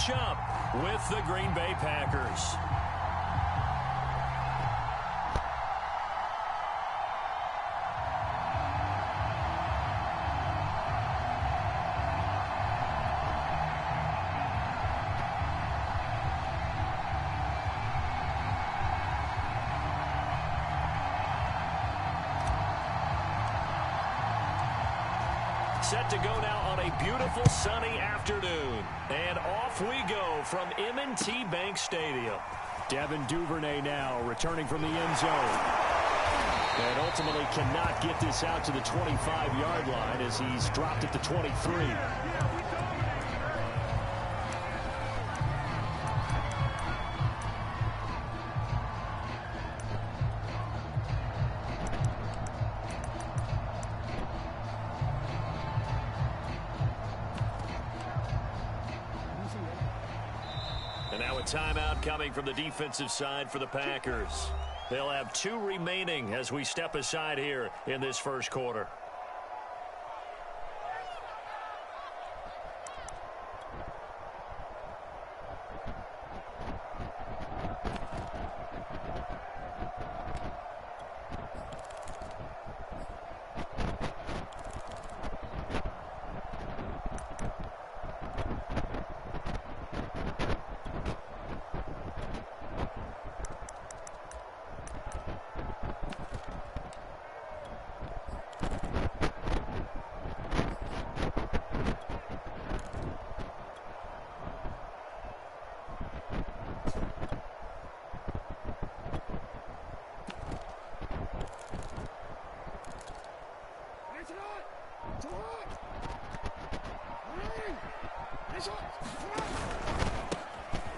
match up with the Green Bay Packers. Set to go now on a beautiful sunny afternoon. And off we go from M&T Bank Stadium. Devin Duvernay now returning from the end zone. And ultimately cannot get this out to the 25-yard line as he's dropped at the 23. Timeout coming from the defensive side for the Packers. They'll have 2 remaining as we step aside here in this first quarter.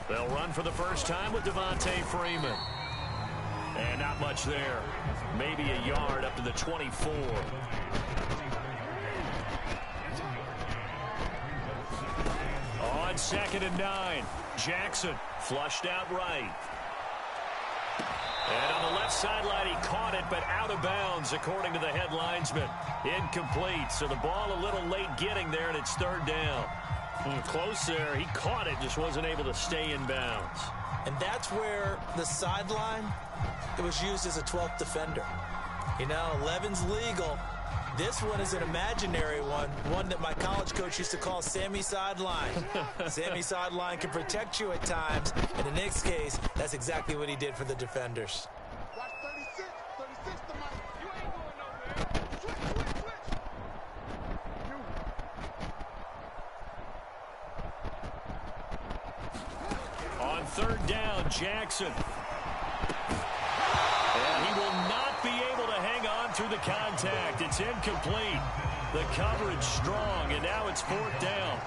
They'll run for the first time with Devontae Freeman. And not much there. Maybe a yard up to the 24. On 2nd and 9. Jackson flushed out right. And on the left sideline, he caught it, but out of bounds, according to the head linesman. Incomplete, so the ball a little late getting there, and it's 3rd down. Close there. He caught it, just wasn't able to stay in bounds. And that's where the sideline, it was used as a 12th defender. You know, 11's legal. This one is an imaginary one that my college coach used to call Sammy Sideline. Sammy Sideline can protect you at times. And in this case, that's exactly what he did for the defenders. Watch 36 to Mike. You ain't going nowhere. Switch. On 3rd down, Jackson. And he will not be able to hang on through the contact. It's incomplete. The coverage strong, and now it's 4th down.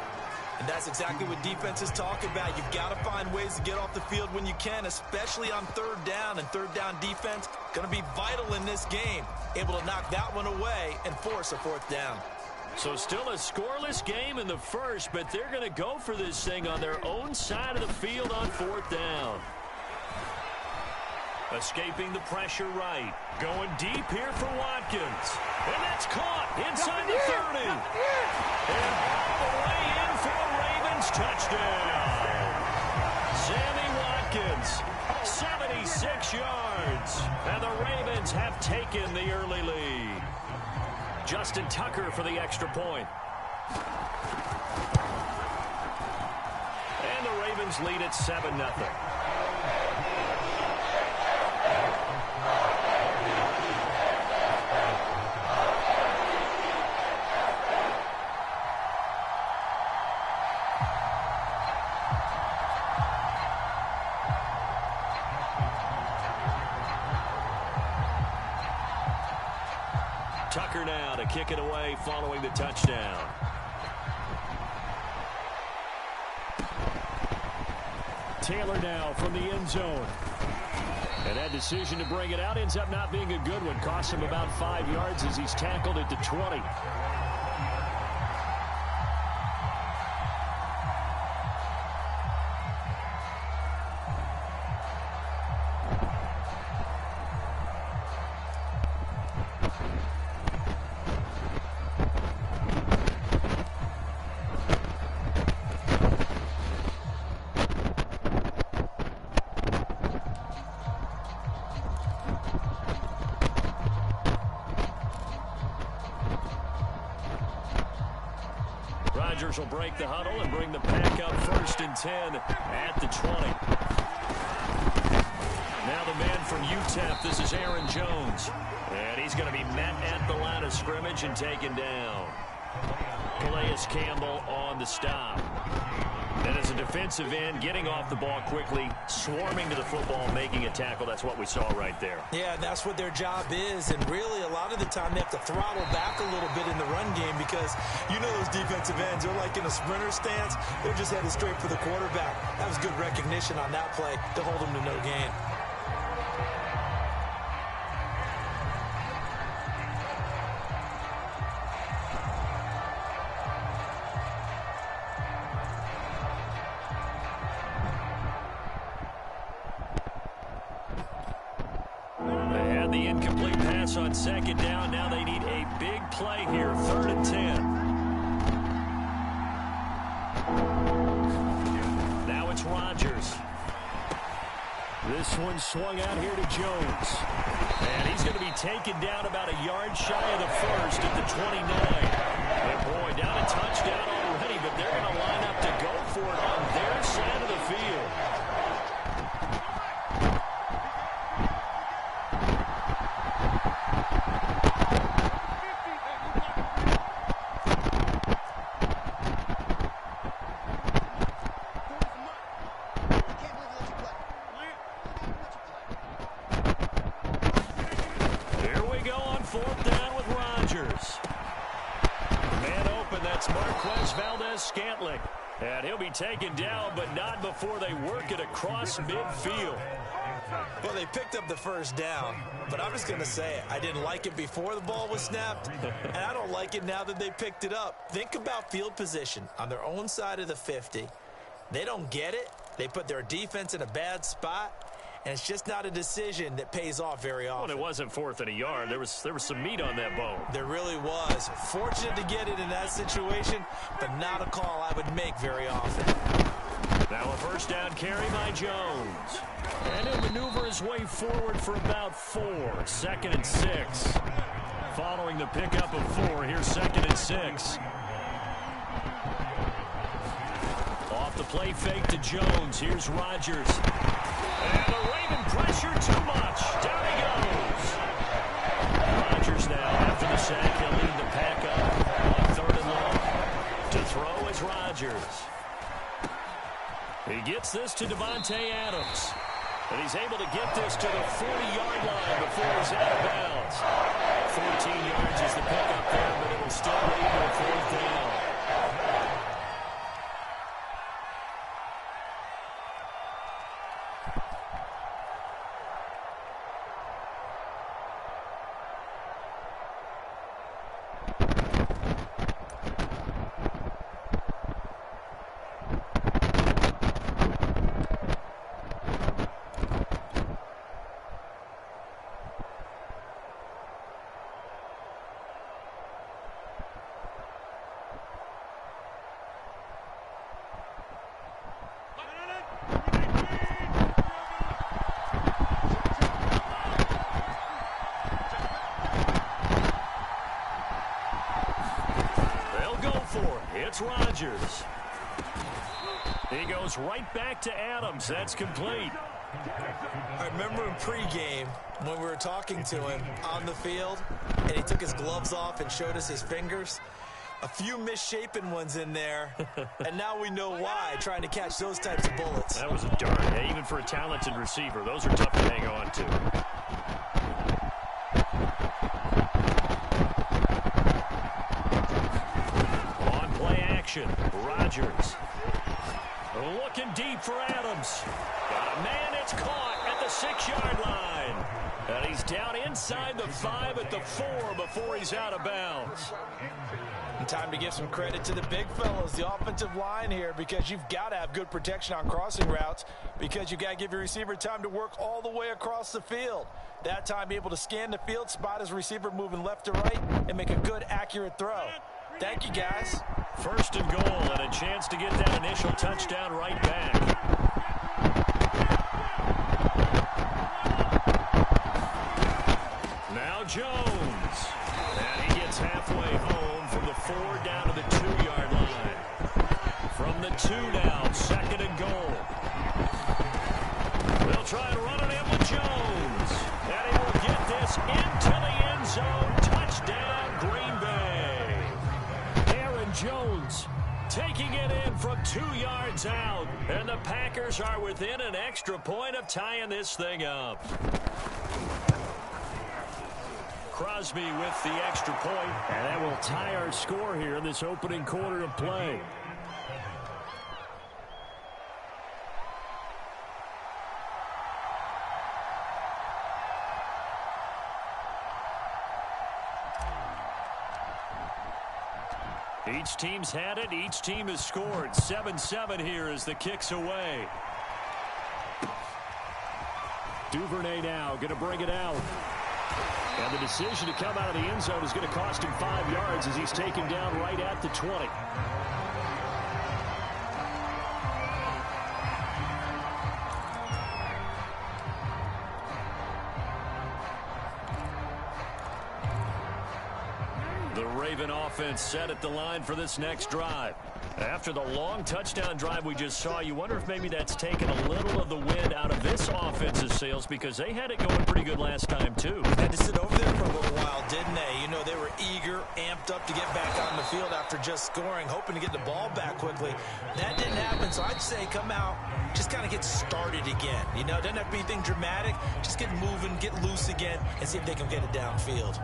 And that's exactly what defenses talk about. You've got to find ways to get off the field when you can, especially on 3rd down. And 3rd down defense going to be vital in this game. Able to knock that one away and force a 4th down. So still a scoreless game in the first, but they're going to go for this thing on their own side of the field on 4th down. Escaping the pressure right. Going deep here for Watkins. And that's caught inside the 30. And all the way in for a Ravens touchdown. Sammy Watkins, 76 yards. And the Ravens have taken the early lead. Justin Tucker for the extra point. And the Ravens lead at 7-0. Tucker now to kick it away following the touchdown. Taylor now from the end zone. And that decision to bring it out ends up not being a good one. Costs him about 5 yards as he's tackled at the 20. Receivers will break the huddle and bring the pack up 1st and 10 at the 20. Now the man from UTEP, this is Aaron Jones. And he's going to be met at the line of scrimmage and taken down. Calais Campbell on the stop. And as a defensive end, getting off the ball quickly, swarming to the football, making a tackle. That's what we saw right there. Yeah, and that's what their job is. And really, a lot of the time, they have to throttle back a little bit in the run game because you know those defensive ends, they're like in a sprinter stance. They're just headed straight for the quarterback. That was good recognition on that play to hold them to no gain. The incomplete pass on 2nd down. Now they need a big play here. 3rd and 10. Now it's Rodgers. This one swung out here to Jones. And he's going to be taken down about a yard shy of the 1st at the 29. And boy, down a touchdown already, but they're going to line up to go for it on their side of the field. And he'll be taken down, but not before they work it across midfield. Well, they picked up the 1st down, but I'm just going to say it. I didn't like it before the ball was snapped, and I don't like it now that they picked it up. Think about field position on their own side of the 50. They don't get it. They put their defense in a bad spot, and it's just not a decision that pays off very often. Well, it wasn't 4th and a yard. There was some meat on that bone. There really was. Fortunate to get it in that situation, but not a call I would make very often. Now a 1st down carry by Jones. And he'll maneuver his way forward for about 4. 2nd and 6. Following the pickup of 4, here's 2nd and 6. Off the play fake to Jones. Here's Rodgers. And the Raven pressure too much. Down he goes. Rodgers now, after the sack, he'll lead the pack up on 3rd and long. To throw is Rodgers. He gets this to Davante Adams. And he's able to get this to the 40-yard line before he's out of bounds. 14 yards is the pickup there, but it'll still lead to a 4th down. It's Rodgers. He goes right back to Adams. That's complete. I remember in pregame when we were talking to him on the field, and he took his gloves off and showed us his fingers. A few misshapen ones in there, and now we know why, trying to catch those types of bullets. That was a dart. Yeah, even for a talented receiver, those are tough to hang on to. Rodgers looking deep for Adams. Got a man, it's caught at the 6-yard line. And he's down inside the 5 at the 4 before he's out of bounds. And time to give some credit to the big fellas, the offensive line here, because you've got to have good protection on crossing routes, because you've got to give your receiver time to work all the way across the field. That time, be able to scan the field, spot his receiver moving left to right, and make a good, accurate throw. Thank you, guys. 1st and goal, and a chance to get that initial touchdown right back. Now Jones. And he gets halfway home from the 4 down to the 2-yard line. now, 2nd and goal. They'll try and run it in with Jones. And he will get this into the end zone. Touchdown, Green Bay. Aaron Jones taking it in from 2 yards out. And the Packers are within an extra point of tying this thing up. Crosby with the extra point. And that will tie our score here in this opening quarter of play. Each team's had it. Each team has scored. 7-7 here as the kick's away. Duvernay now going to bring it out. And the decision to come out of the end zone is going to cost him 5 yards as he's taken down right at the 20. The Raven offense set at the line for this next drive. After the long touchdown drive we just saw, you wonder if maybe that's taken a little of the wind out of this offense's sails, because they had it going pretty good last time too. Had to sit over there for a little while, didn't they? You know, they were eager, amped up to get back on the field after just scoring, hoping to get the ball back quickly. That didn't happen, so I'd say come out, just kind of get started again. You know, it doesn't have to be anything dramatic. Just get moving, get loose again, and see if they can get it downfield.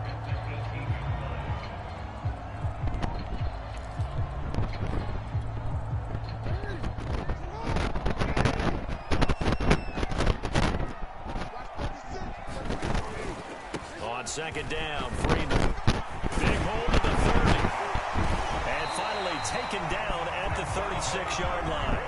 Second down, Freeman. Big hold to the 30. And finally taken down at the 36-yard line.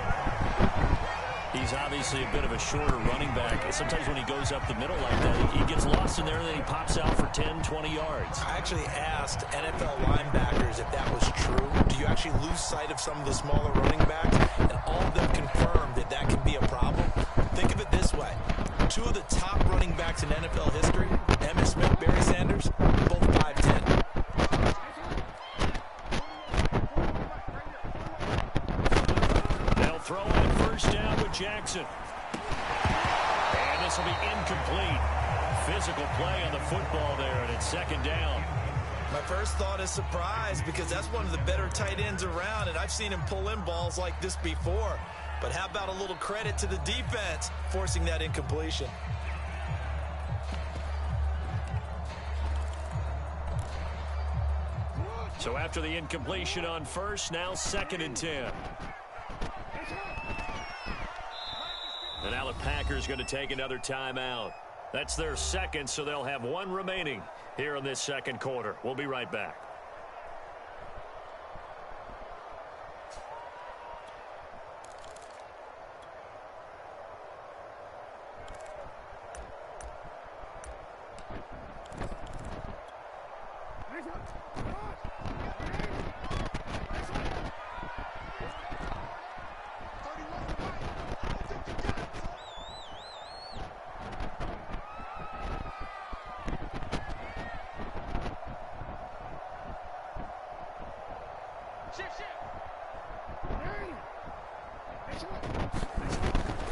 He's obviously a bit of a shorter running back. Sometimes when he goes up the middle like that, he gets lost in there and then he pops out for 10, 20 yards. I actually asked NFL linebackers if that was true. Do you actually lose sight of some of the smaller running backs? And all of them confirmed that that can be a problem. Think of it this way. 2 of the top running backs in NFL history, Emmitt Smith, Barry Sanders, both 5'10". They'll throw on first down with Jackson. And this will be incomplete. Physical play on the football there, and it's 2nd down. My first thought is surprise, because that's one of the better tight ends around, and I've seen him pull in balls like this before. But how about a little credit to the defense forcing that incompletion? So after the incompletion on first, now 2nd and 10. And now the Packers going to take another timeout. That's their second, so they'll have 1 remaining here in this second quarter. We'll be right back.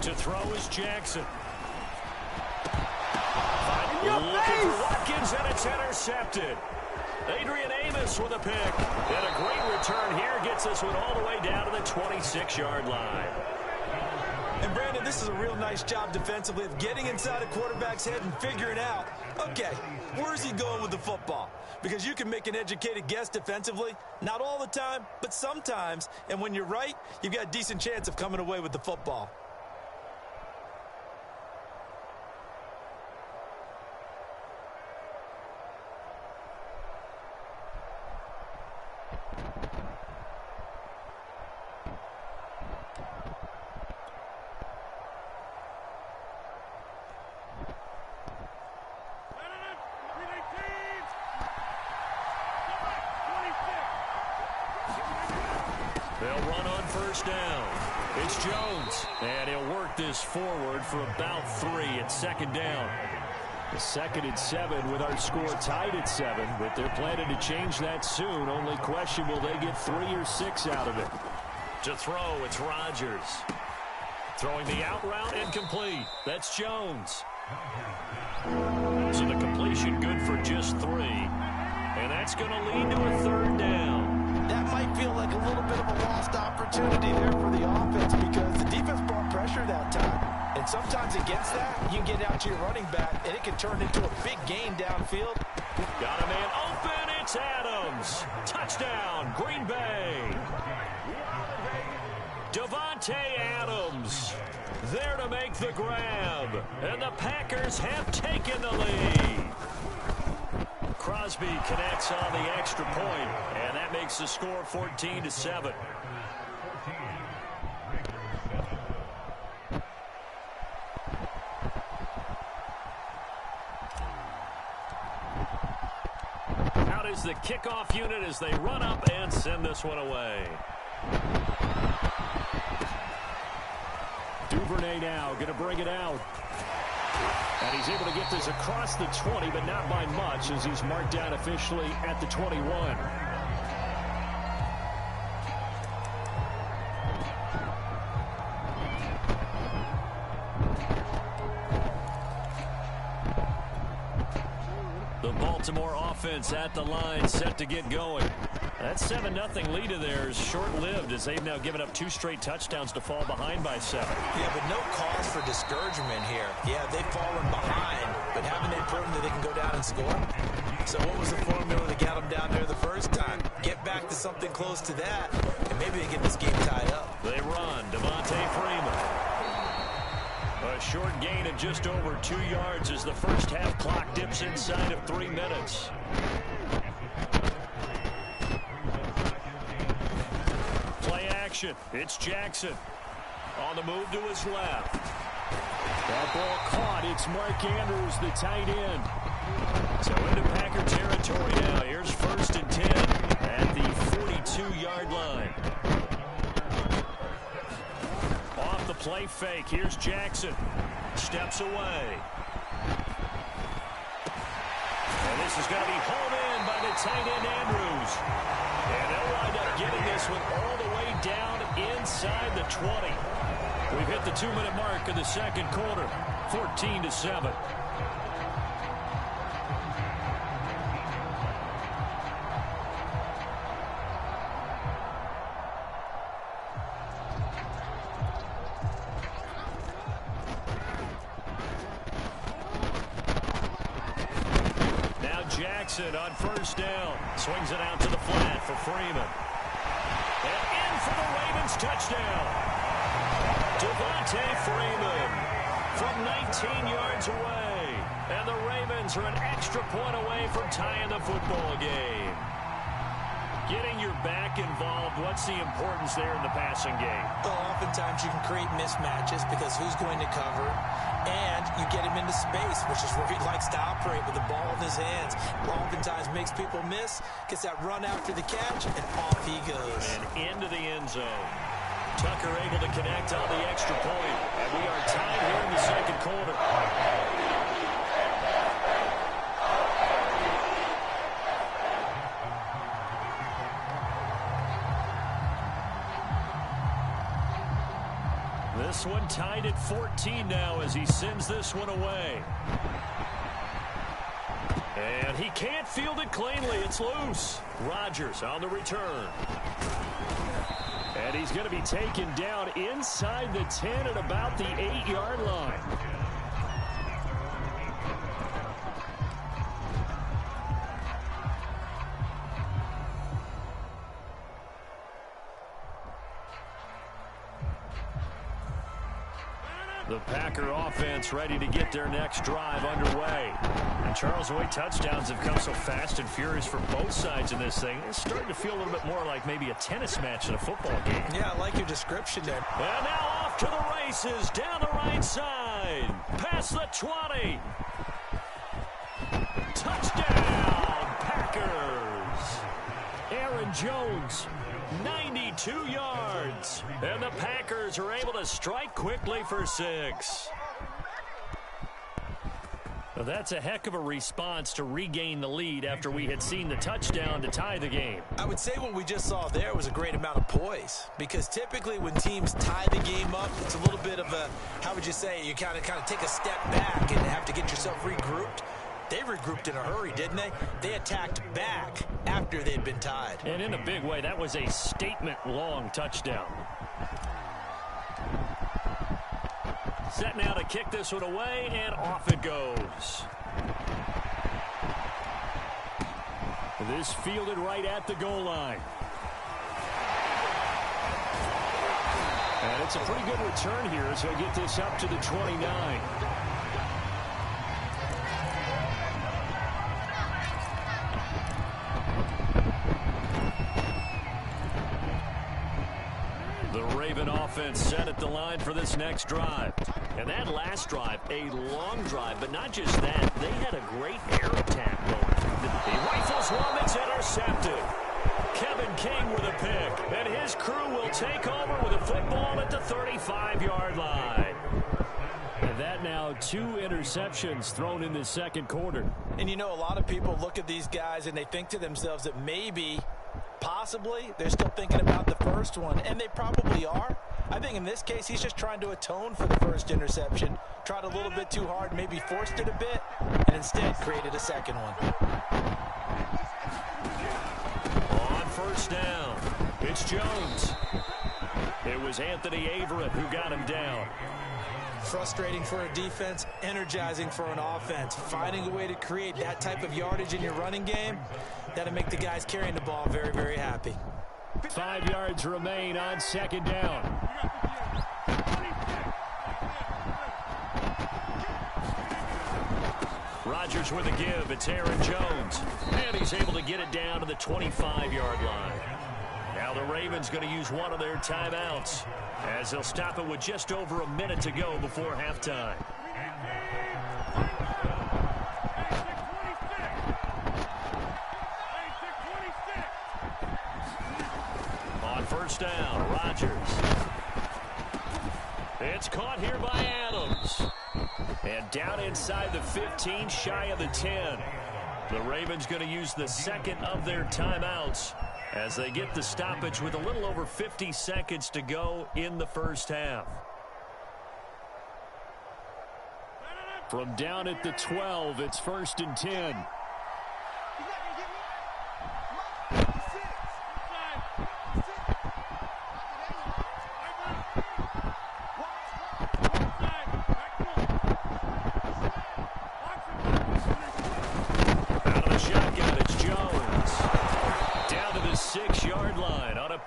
To throw is Jackson. Looking for Watkins, and it's intercepted. Adrian Amos with a pick. And a great return here gets this one all the way down to the 26-yard line. And Brandon, this is a real nice job defensively of getting inside a quarterback's head and figuring out, okay, where's he going with the football? Because you can make an educated guess defensively, not all the time, but sometimes. And when you're right, you've got a decent chance of coming away with the football. They'll run on first down. It's Jones. And he'll work this forward for about 3 at 2nd down. The 2nd and 7 with our score tied at 7, but they're planning to change that soon. Only question, will they get 3 or 6 out of it? To throw, it's Rodgers. Throwing the out route incomplete. That's Jones. So the completion good for just 3. And that's going to lead to a 3rd down. That might feel like a little bit of a lost opportunity there for the offense because the defense brought pressure that time. And sometimes against that, you can get out to your running back, and it can turn into a big gain downfield. Got a man open. It's Adams. Touchdown, Green Bay. Davante Adams there to make the grab. And the Packers have taken the lead. Crosby connects on the extra point, and that makes the score 14-7. Out is the kickoff unit as they run up and send this one away. Duvernay now going to bring it out. And he's able to get this across the 20, but not by much as he's marked down officially at the 21. The Baltimore offense at the line set to get going. That 7-0 lead of theirs short-lived as they've now given up 2 straight touchdowns to fall behind by 7. Yeah, but no cause for discouragement here. Yeah, they've fallen behind, but haven't they proven that they can go down and score? So what was the formula that got them down there the first time? Get back to something close to that, and maybe they get this game tied up. They run. Devontae Freeman. A short gain of just over 2 yards as the first half clock dips inside of 3 minutes. It's Jackson on the move to his left. That ball caught. It's Mark Andrews, the tight end. So into Packer territory now. Here's 1st and 10 at the 42-yard line. Off the play fake. Here's Jackson. Steps away. And this is going to be hauled in by the tight end Andrews. And they'll wind up getting this one all the way down inside the 20. We've hit the 2-minute mark of the second quarter. 14-7. Now Jackson on 1st down. Swings it out to the flat for Freeman. And in for the Ravens touchdown. Devontae Freeman from 19 yards away. And the Ravens are an extra point away from tying the football game. Getting your back involved, what's the importance there in the passing game? Well, oftentimes you can create mismatches because who's going to cover, and you get him into space, which is where he likes to operate with the ball in his hands. Oftentimes makes people miss, gets that run after the catch, and off he goes. And into the end zone. Tucker able to connect on the extra point. And we are tied here in the second quarter. This one tied at 14 now as he sends this one away. And he can't field it cleanly. It's loose. Rodgers on the return. And he's going to be taken down inside the 10 at about the 8-yard line. The Packer offense ready to get their next drive underway. And Charles, the way touchdowns have come so fast and furious for both sides in this thing, it's starting to feel a little bit more like maybe a tennis match than a football game. Yeah, I like your description there. And now off to the races down the right side. Past the 20. Touchdown, Packers. Aaron Jones. 92 yards. And the Packers are able to strike quickly for 6. Well, that's a heck of a response to regain the lead after we had seen the touchdown to tie the game. I would say what we just saw there was a great amount of poise, because typically when teams tie the game up, it's a little bit of a, how would you say, you kind of take a step back and have to get yourself regrouped. They regrouped in a hurry, didn't they? They attacked back after they'd been tied. And in a big way, that was a statement-long touchdown. Set now to kick this one away, and off it goes. This fielded right at the goal line. And it's a pretty good return here as he'll get this up to the 29. The Raven offense set at the line for this next drive. And that last drive, a long drive, but not just that. They had a great air attack going. He rifles one that's intercepted. Kevin King with a pick. And his crew will take over with a football at the 35-yard line. And that now 2 interceptions thrown in the second quarter. And you know, a lot of people look at these guys and they think to themselves that maybe, possibly, they're still thinking about the first one. And they probably are. I think in this case, he's just trying to atone for the first interception. Tried a little bit too hard, maybe forced it a bit, and instead created a second one. On first down, it's Jones. It was Anthony Averett who got him down. Frustrating for a defense, energizing for an offense. Finding a way to create that type of yardage in your running game, that'll make the guys carrying the ball very, very happy. 5 yards remain on second down. Rodgers with a give. It's Aaron Jones. And he's able to get it down to the 25-yard line. Now the Ravens going to use one of their timeouts as they'll stop it with just over a minute to go before halftime. On first down, Rodgers. It's caught here by Adams. And down inside the 15, shy of the 10. The Ravens going to use the second of their timeouts as they get the stoppage with a little over 50 seconds to go in the first half. From down at the 12, it's 1st and 10.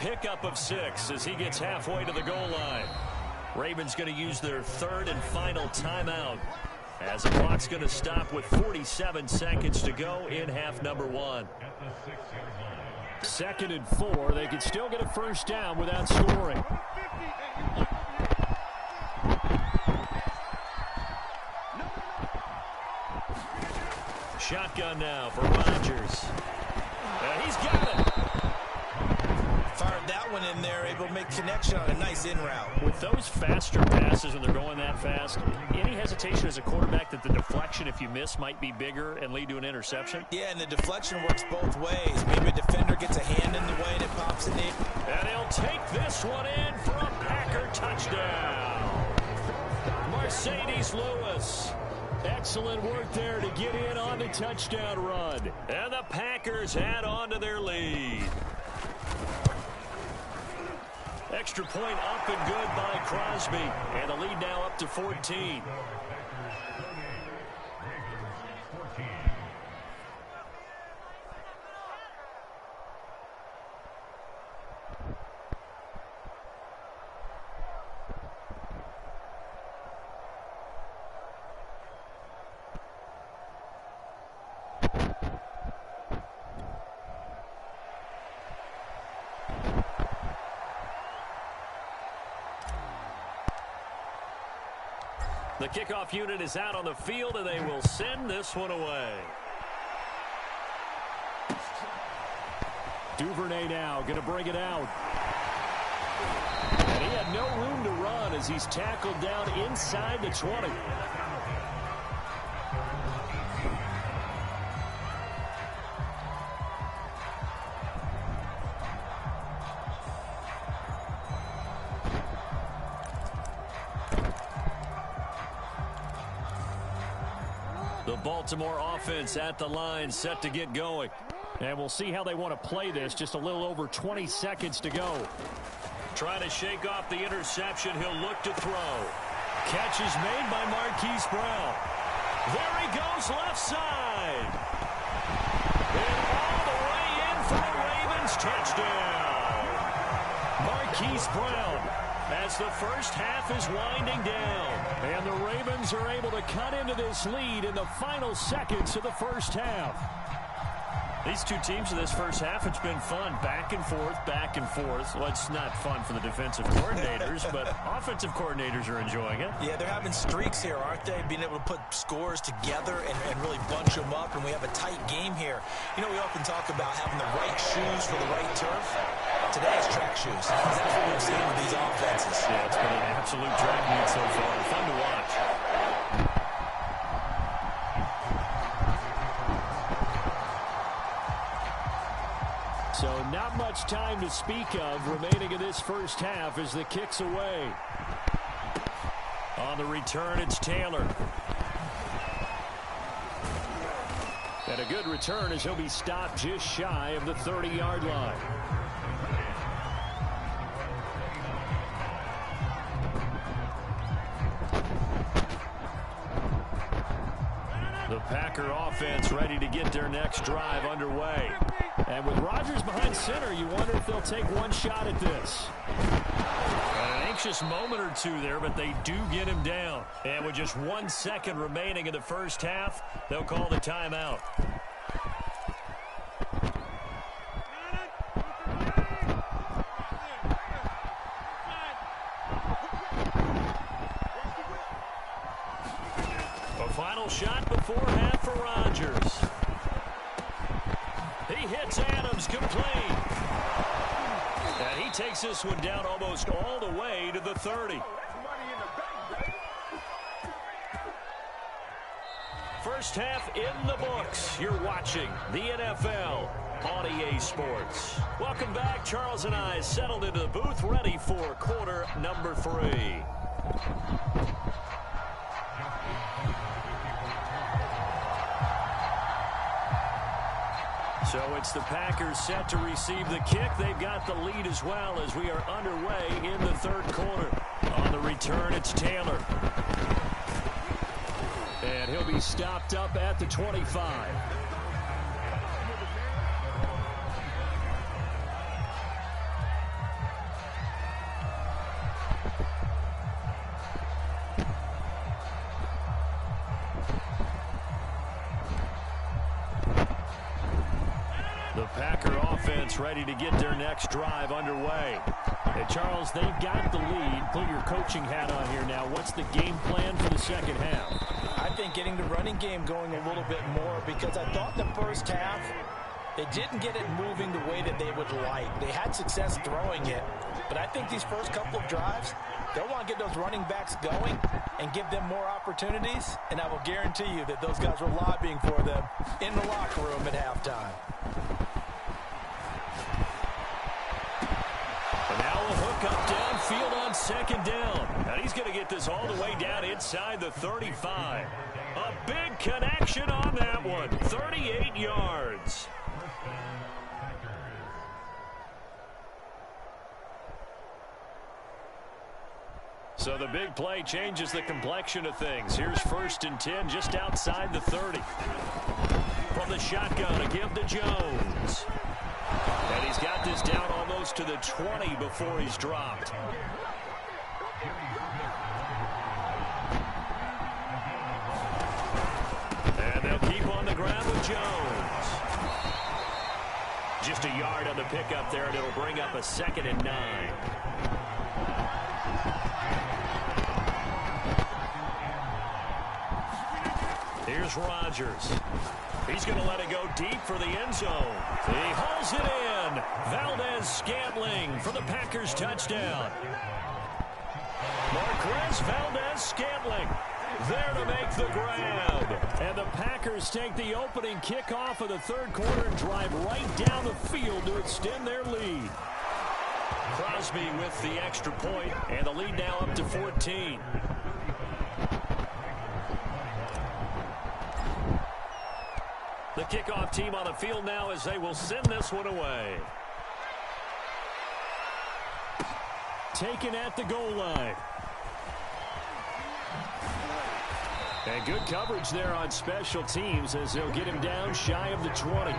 Pickup of 6 as he gets halfway to the goal line. Ravens going to use their third and final timeout as the clock's going to stop with 47 seconds to go in half number 1. 2nd and 4. They could still get a first down without scoring. Shotgun now for Rodgers. He's got it. Fired that one in there, able to make connection on a nice in route. With those faster passes when they're going that fast, any hesitation as a quarterback that the deflection, if you miss, might be bigger and lead to an interception? Yeah, and the deflection works both ways. Maybe a defender gets a hand in the way and it pops in the... And he'll take this one in for a Packer touchdown. Mercedes Lewis. Excellent work there to get in on the touchdown run. And the Packers add on to their lead. Extra point up and good by Crosby. And the lead now up to 14. The kickoff unit is out on the field, and they will send this one away. Duvernay now going to bring it out. And he had no room to run as he's tackled down inside the 20. Baltimore offense at the line, set to get going. And we'll see how they want to play this. Just a little over 20 seconds to go. Trying to shake off the interception. He'll look to throw. Catch is made by Marquise Brown. There he goes, left side. And all the way in for the Ravens touchdown. Marquise Brown as the first half is winding down. And the Ravens are able to cut into this lead in the final seconds of the first half. These two teams in this first half, it's been fun. Back and forth, back and forth. Well, it's not fun for the defensive coordinators, but offensive coordinators are enjoying it. Yeah, they're having streaks here, aren't they? Being able to put scores together and really bunch them up, and we have a tight game here. You know, we often talk about having the right shoes for the right turf. Today it's track shoes. That's what we've seen with these offenses. Yeah, it's been an absolute track meet so far. Fun to watch. So not much time to speak of remaining in this first half as the kick's away. On the return, it's Taylor. And a good return as he'll be stopped just shy of the 30-yard line. The Packer offense ready to get their next drive underway. And with Rodgers behind center, you wonder if they'll take one shot at this. An anxious moment or two there, but they do get him down. And with just 1 second remaining in the first half, they'll call the timeout. A final shot before half for Rodgers. He hits Adams complete. And he takes this one down almost all the way to the 30. First half in the books. You're watching the NFL on EA Sports. Welcome back. Charles and I settled into the booth, ready for quarter number 3. So it's the Packers set to receive the kick. They've got the lead as well as we are underway in the third quarter. On the return, it's Taylor. And he'll be stopped up at the 25. Packer offense ready to get their next drive underway. Hey, Charles, they've got the lead. Put your coaching hat on here now. What's the game plan for the second half? I think getting the running game going a little bit more, because I thought the first half they didn't get it moving the way that they would like. They had success throwing it, but I think these first couple of drives, they'll want to get those running backs going and give them more opportunities, and I will guarantee you that those guys were lobbying for them in the locker room at halftime. Up downfield on second down. And he's going to get this all the way down inside the 35. A big connection on that one. 38 yards. So the big play changes the complexion of things. Here's 1st and 10 just outside the 30. From the shotgun, a give to Jones. And he's got this down almost to the 20 before he's dropped. And they'll keep on the ground with Jones. Just a yard on the pickup there, and it'll bring up a 2nd and 9. Here's Rodgers. He's going to let it go deep for the end zone. He hauls it in. Valdez-Scantling for the Packers touchdown. Marquez Valdez-Scantling there to make the grab. And the Packers take the opening kickoff of the third quarter and drive right down the field to extend their lead. Crosby with the extra point, and the lead now up to 14. The kickoff team on the field now as they will send this one away. Taken at the goal line. And good coverage there on special teams as they'll get him down shy of the 20.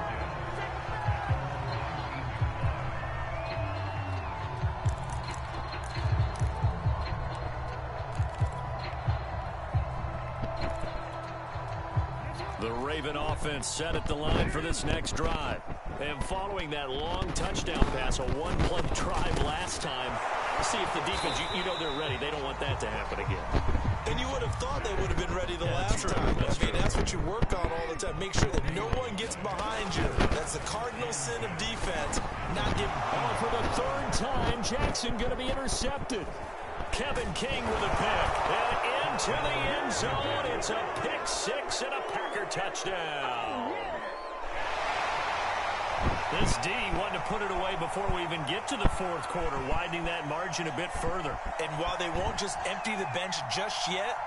The Raven offense set at the line for this next drive. And following that long touchdown pass, a one-play drive last time, see if the defense, you know they're ready. They don't want that to happen again. And you would have thought they would have been ready the last time. That's what you work on all the time. Make sure that no one gets behind you. That's the cardinal sin of defense. Not getting... Oh, for the third time, Jackson going to be intercepted. Kevin King with a pick. And into the end zone. It's a pick six and a Packer touchdown. This D wanted to put it away before we even get to the fourth quarter, widening that margin a bit further. And while they won't just empty the bench just yet,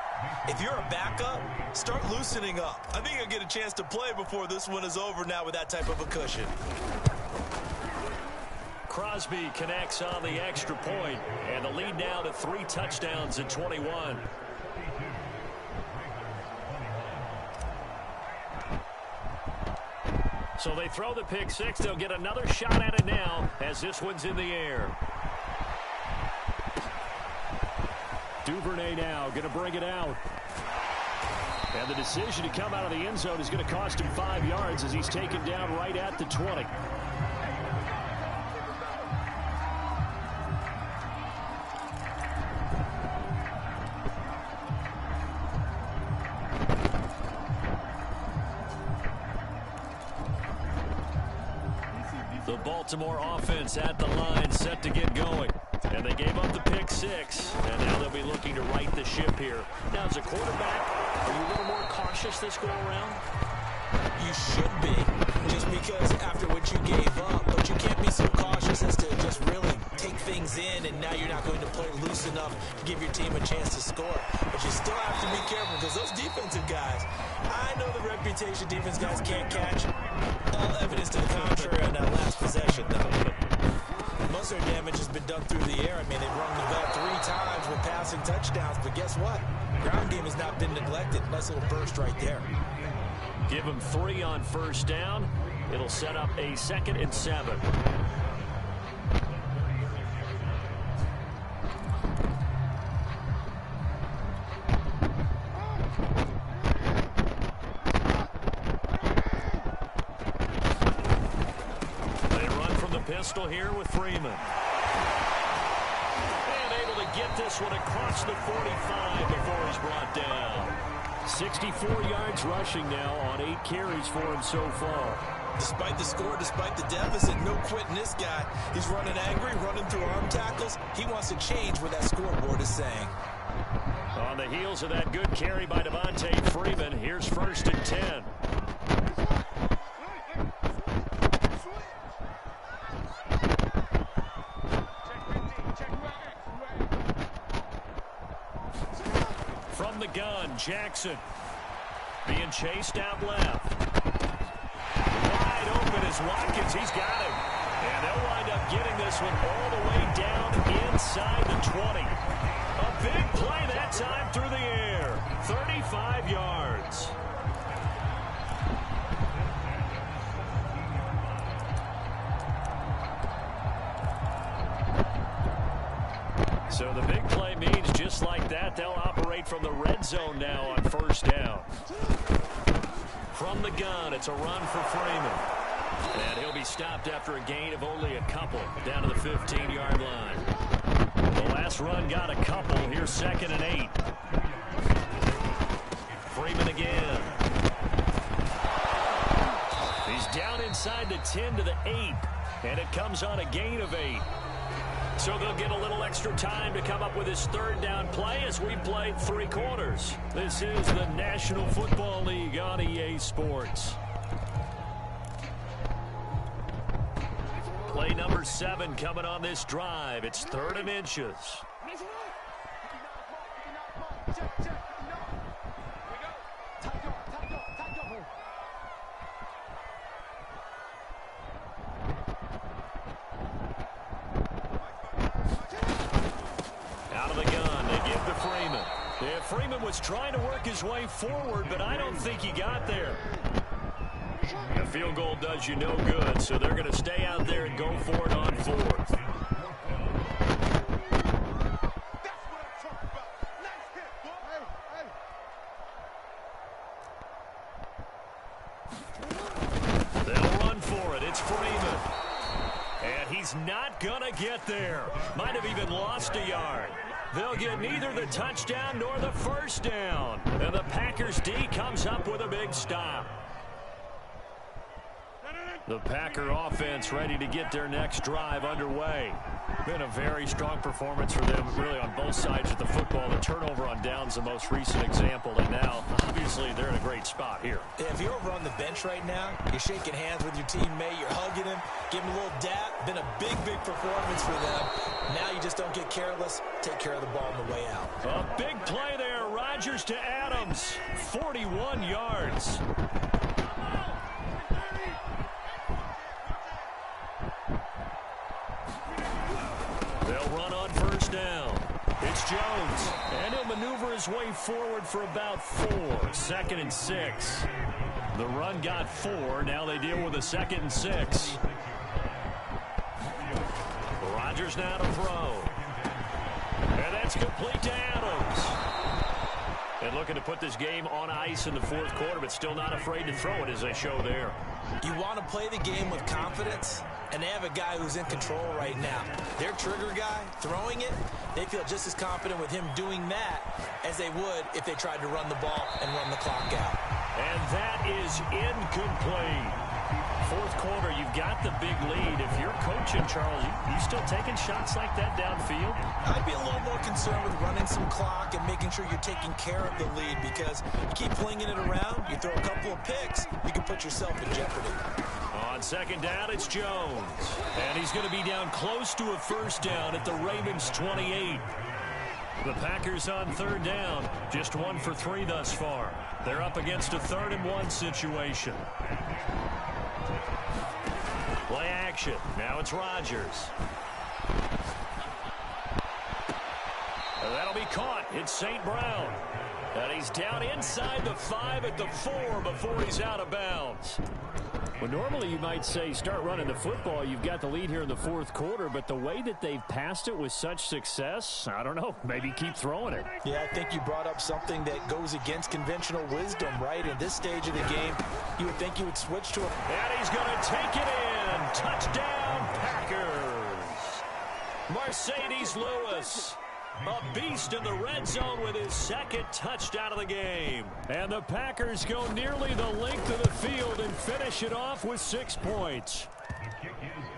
if you're a backup, start loosening up. I think you'll get a chance to play before this one is over now with that type of a cushion. Crosby connects on the extra point, and the lead now to 3 touchdowns at 21. So they throw the pick six. They'll get another shot at it now as this one's in the air. Duvernay now going to bring it out. And the decision to come out of the end zone is going to cost him 5 yards as he's taken down right at the 20. The Baltimore offense at the line, set to get going. And they gave up the pick six, and now they'll be looking to right the ship here. Now, as a quarterback, are you a little more cautious this go-around? You should be, just because after what you gave up, but you can't be so cautious as to just really take things in, and now you're not going to play loose enough to give your team a chance to score. But you still have to be careful, because those defensive guys, I know the reputation defense guys can't catch. All evidence to the contrary on that last possession, though. Most of their damage has been done through the air. I mean, they've rung the bell 3 times with passing touchdowns, but guess what? Ground game has not been neglected. Nice little burst right there. Give them 3 on first down. It'll set up a 2nd and 7. Pistol here with Freeman. And able to get this one across the 45 before he's brought down. 64 yards rushing now on 8 carries for him so far. Despite the score, despite the deficit, no quitting this guy. He's running angry, running through arm tackles. He wants to change what that scoreboard is saying. On the heels of that good carry by Devontae Freeman, here's 1st and 10. From the gun, Jackson being chased out left. Wide open is Watkins. He's got him. And they'll wind up getting this one all the way down inside the 20. A big play that time through the air. 35 yards. So the big play means just like that, they'll operate from the red zone now on first down. From the gun, it's a run for Freeman. And he'll be stopped after a gain of only a couple down to the 15-yard line. The last run got a couple. Here's 2nd and 8. Freeman again. He's down inside the 10 to the 8. And it comes on a gain of 8. So they'll get a little extra time to come up with his 3rd down play as we played 3 quarters. This is the National Football League on EA Sports. Play number 7 coming on this drive. It's 3rd and inches. Yeah, Freeman was trying to work his way forward, but I don't think he got there. A field goal does you no good, so they're going to stay out there and go for it on fourth. They'll run for it. It's Freeman. And he's not going to get there. Might have even lost a yard. They'll get neither the touchdown nor the first down. And the Packers D comes up with a big stop. The Packer offense ready to get their next drive underway. Been a very strong performance for them, really, on both sides of the football. The turnover on downs, the most recent example. And now, obviously, they're in a great spot here. Yeah, if you're over on the bench right now, you're shaking hands with your teammate, you're hugging him, giving him a little dap. Been a big, big performance for them. Now you just don't get careless. Take care of the ball on the way out. A big play there. Rodgers to Adams. 41 yards. They'll run on first down. It's Jones. And he'll maneuver his way forward for about 4. 2nd and 6. The run got 4. Now they deal with a 2nd and 6. Rodgers now to throw. And that's complete to Adams. And looking to put this game on ice in the fourth quarter, but still not afraid to throw it, as they show there. You want to play the game with confidence, and they have a guy who's in control right now. Their trigger guy, throwing it, they feel just as confident with him doing that as they would if they tried to run the ball and run the clock out. And that is incomplete. Fourth quarter, you've got the big lead. If you're coaching, Charles, you still taking shots like that downfield? I'd be a little more concerned with running some clock and making sure you're taking care of the lead, because you keep flinging it around, you throw a couple of picks, you can put yourself in jeopardy. On second down, it's Jones. And he's going to be down close to a first down at the Ravens' 28. The Packers on third down, just 1 for 3 thus far. They're up against a 3rd and 1 situation. Play action. Now it's Rodgers. That'll be caught. It's St. Brown. And he's down inside the 5 at the 4 before he's out of bounds. Well, normally you might say start running the football. You've got the lead here in the fourth quarter, but the way that they've passed it with such success, I don't know, maybe keep throwing it. Yeah, I think you brought up something that goes against conventional wisdom, right? In this stage of the game, you would think you would switch to a... And he's going to take it in. Touchdown, Packers. Mercedes Lewis. A beast in the red zone with his 2nd touchdown of the game. And the Packers go nearly the length of the field and finish it off with 6 points.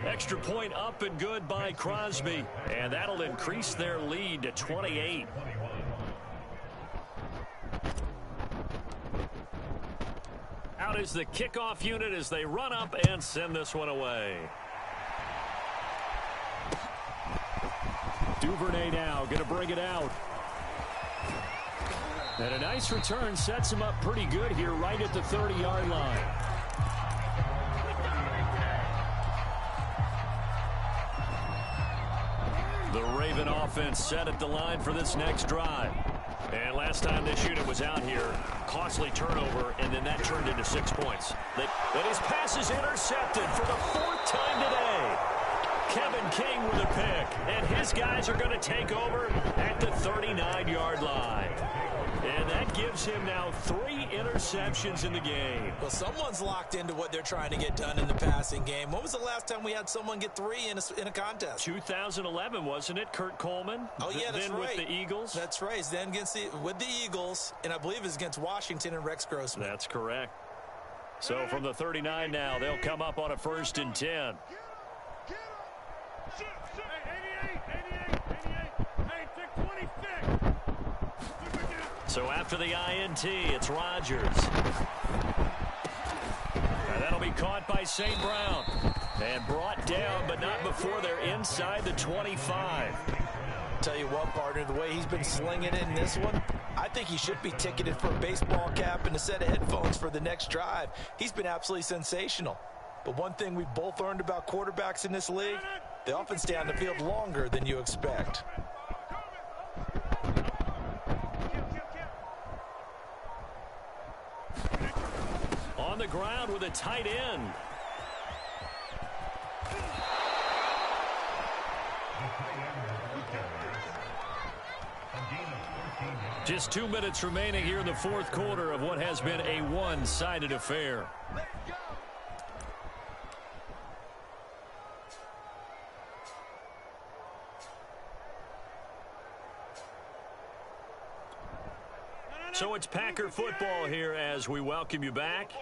Extra point up and good by Crosby. And that'll increase their lead to 28. Out is the kickoff unit as they run up and send this one away. Duvernay now going to bring it out. And a nice return sets him up pretty good here right at the 30-yard line. The Raven offense set at the line for this next drive. And last time this unit was out here, costly turnover, and then that turned into 6 points. And his pass is intercepted for the 4th time today. Kevin King with a pick, and his guys are going to take over at the 39-yard line. And that gives him now 3 interceptions in the game. Well, someone's locked into what they're trying to get done in the passing game. When was the last time we had someone get 3 in a contest? 2011, wasn't it? Kurt Coleman? Oh, yeah, that's then right. with the Eagles? That's right. Then with the Eagles, and I believe it's against Washington and Rex Grossman. That's correct. So from the 39 now, they'll come up on a 1st and 10. So after the INT, it's Rodgers. And that'll be caught by St. Brown. And brought down, but not before they're inside the 25. Tell you what, partner, the way he's been slinging it in this one, I think he should be ticketed for a baseball cap and a set of headphones for the next drive. He's been absolutely sensational. But one thing we've both learned about quarterbacks in this league, they often stay on the field longer than you expect. ground with a tight end. Just 2 minutes remaining here in the fourth quarter of what has been a one-sided affair. So it's Packer football here as we welcome you back.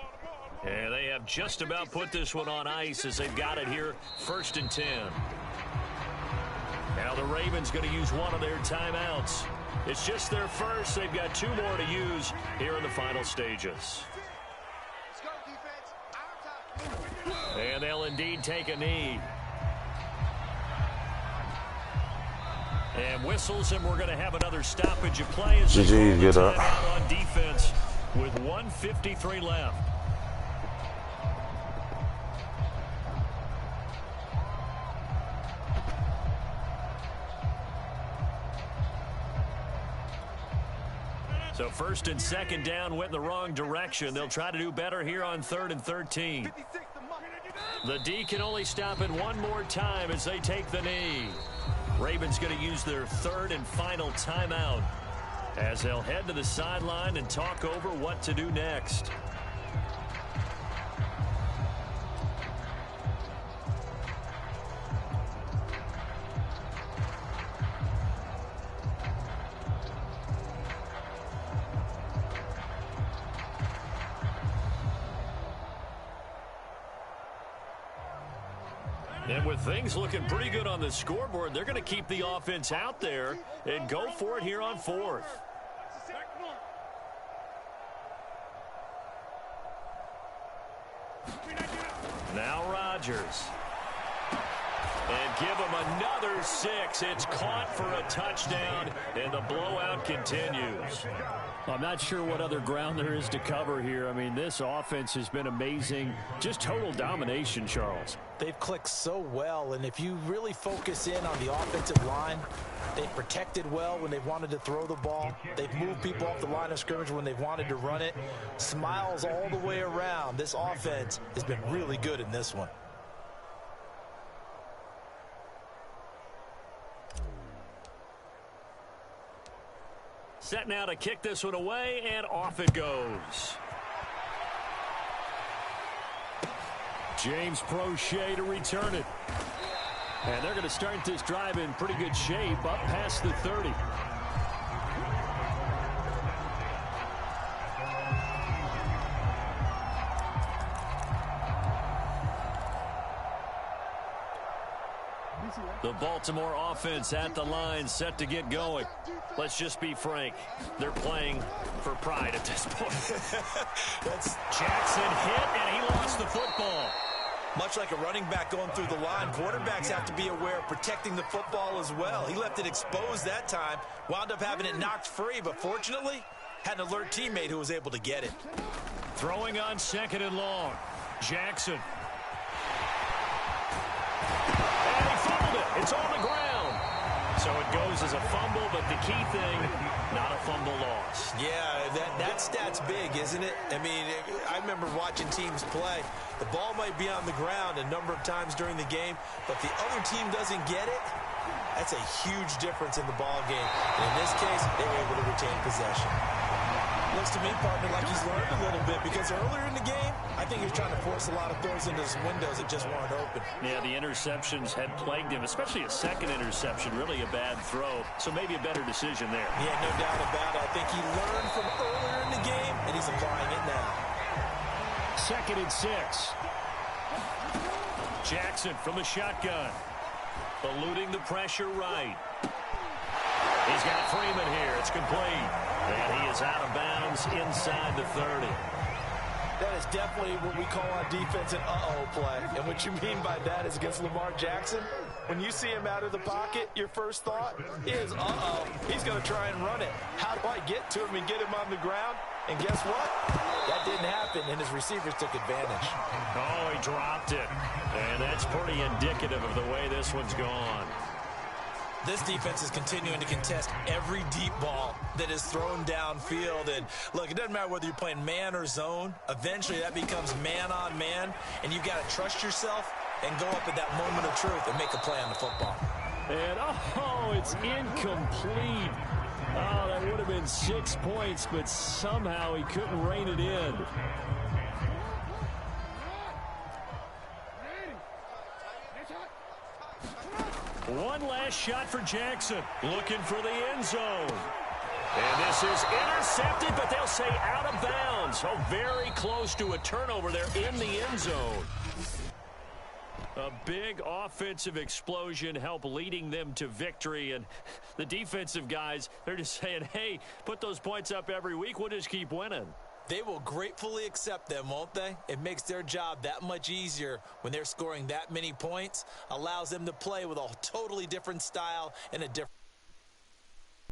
And they have just about put this one on ice as they've got it here, 1st and 10. Now the Ravens going to use one of their timeouts. It's just their first. They've got 2 more to use here in the final stages. And they'll indeed take a knee. And whistles, and we're going to have another stoppage of play as GG, get up. on defense with 1:53 left. So 1st and 2nd down went in the wrong direction. They'll try to do better here on 3rd and 13. The D can only stop it one more time as they take the knee. Ravens going to use their 3rd and final timeout as they'll head to the sideline and talk over what to do next. And with things looking pretty good on the scoreboard, they're going to keep the offense out there and go for it here on 4th. Now Rodgers. And give him another 6. It's caught for a touchdown, and the blowout continues. I'm not sure what other ground there is to cover here. I mean, this offense has been amazing. Just total domination, Charles. They've clicked so well, and if you really focus in on the offensive line, they've protected well when they've wanted to throw the ball. They've moved people off the line of scrimmage when they've wanted to run it. Smiles all the way around. This offense has been really good in this one. Set now to kick this one away, and off it goes. James Prochet to return it. And they're going to start this drive in pretty good shape up past the 30. The Baltimore offense at the line, set to get going. Let's just be frank. They're playing for pride at this point. That's Jackson hit, and he lost the football. much like a running back going through the line. Quarterbacks have to be aware of protecting the football as well. He left it exposed that time, wound up having it knocked free, but fortunately had an alert teammate who was able to get it. Throwing on 2nd and long. Jackson. And he fumbled it. It's on the ground. So it goes as a fumble, but the key thing, not a fumble loss. Yeah, that stat's big, isn't it? I mean, I remember watching teams play. The ball might be on the ground a number of times during the game, but the other team doesn't get it. That's a huge difference in the ball game. And in this case, they were able to retain possession. Looks to me, partner, like he's learned a little bit, because earlier in the game, I think he was trying to force a lot of throws into some windows that just weren't open. Yeah, the interceptions had plagued him, especially a second interception, really a bad throw. So maybe a better decision there. Yeah, no doubt about it. I think he learned from earlier in the game, and he's applying it now. 2nd and 6. Jackson from the shotgun. Eluding the pressure right. He's got Freeman here. It's complete. And he is out of bounds inside the 30. That is definitely what we call on defense an uh-oh play. And what you mean by that is against Lamar Jackson, when you see him out of the pocket, your first thought is, uh-oh, he's going to try and run it. How do I get to him and get him on the ground? And guess what? That didn't happen, and his receivers took advantage. Oh, he dropped it. And that's pretty indicative of the way this one's gone. This defense is continuing to contest every deep ball that is thrown downfield. And look, it doesn't matter whether you're playing man or zone. Eventually that becomes man on man, and you've got to trust yourself and go up at that moment of truth and make a play on the football. And, oh, it's incomplete. Oh, that would have been 6 points, but somehow he couldn't rein it in. One last shot for Jackson. Looking for the end zone. And this is intercepted, but they'll say out of bounds. Oh, very close to a turnover there in the end zone. A big offensive explosion helped leading them to victory. And the defensive guys, they're just saying, hey, put those points up every week. We'll just keep winning. They will gratefully accept them, won't they? It makes their job that much easier when they're scoring that many points. Allows them to play with a totally different style and a different